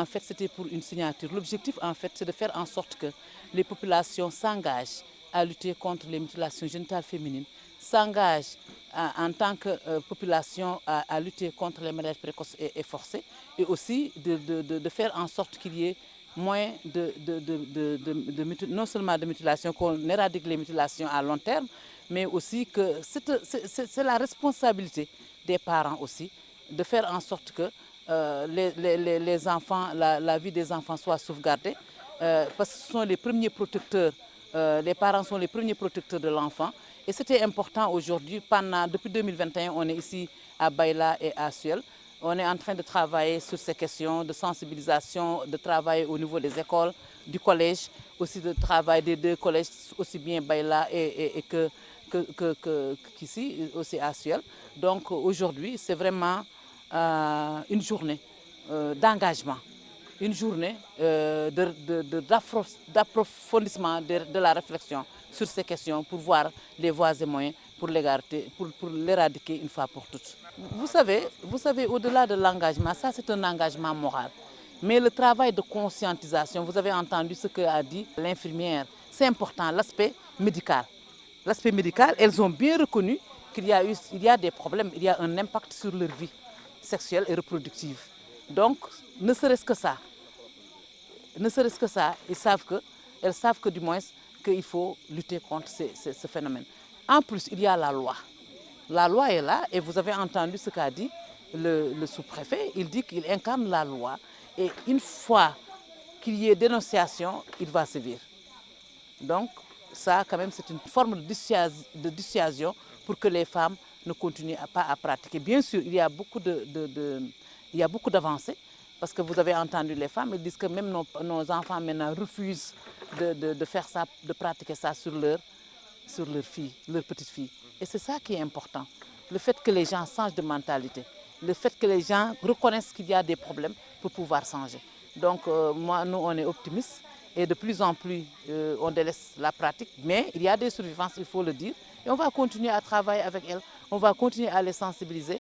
en fait, c'était pour une signature. L'objectif, en fait, c'est de faire en sorte que les populations s'engagent à lutter contre les mutilations génitales féminines, s'engagent en tant que population à lutter contre les mariages précoces et forcés, et aussi de faire en sorte qu'il y ait moins non seulement de mutilations, qu'on éradique les mutilations à long terme, mais aussi que c'est la responsabilité des parents aussi de faire en sorte que les enfants, la vie des enfants soit sauvegardée, parce que ce sont les premiers protecteurs, les parents sont les premiers protecteurs de l'enfant. Et c'était important aujourd'hui, depuis 2021, on est ici à Baïla et à Suel. On est en train de travailler sur ces questions de sensibilisation, de travailler au niveau des écoles, du collège, aussi de travail des deux collèges, aussi bien Baïla qu'ici, aussi à Suel. Donc aujourd'hui, c'est vraiment une journée d'engagement, une journée d'approfondissement de la réflexion sur ces questions pour voir les voies et moyens pour l'éradiquer une fois pour toutes. Vous savez au-delà de l'engagement, ça c'est un engagement moral. Mais le travail de conscientisation, vous avez entendu ce qu'a dit l'infirmière, c'est important, l'aspect médical. L'aspect médical, elles ont bien reconnu qu'il y a des problèmes, il y a un impact sur leur vie sexuelle et reproductive. Donc, ne serait-ce que ça, elles savent que du moins qu'il faut lutter contre ce phénomène. En plus, il y a la loi. La loi est là et vous avez entendu ce qu'a dit le sous-préfet. Il dit qu'il incarne la loi et une fois qu'il y ait dénonciation, il va sévir. Donc ça, quand même, c'est une forme de dissuasion pour que les femmes ne continuent pas à pratiquer. Bien sûr, il y a beaucoup d'avancées, parce que vous avez entendu les femmes, elles disent que même nos enfants maintenant refusent de faire ça, de pratiquer ça sur leur fille, leur petite fille. Et c'est ça qui est important. Le fait que les gens changent de mentalité, le fait que les gens reconnaissent qu'il y a des problèmes pour pouvoir changer. Donc nous, on est optimistes et de plus en plus, on délaisse la pratique. Mais il y a des survivances, il faut le dire. Et on va continuer à travailler avec elles, on va continuer à les sensibiliser.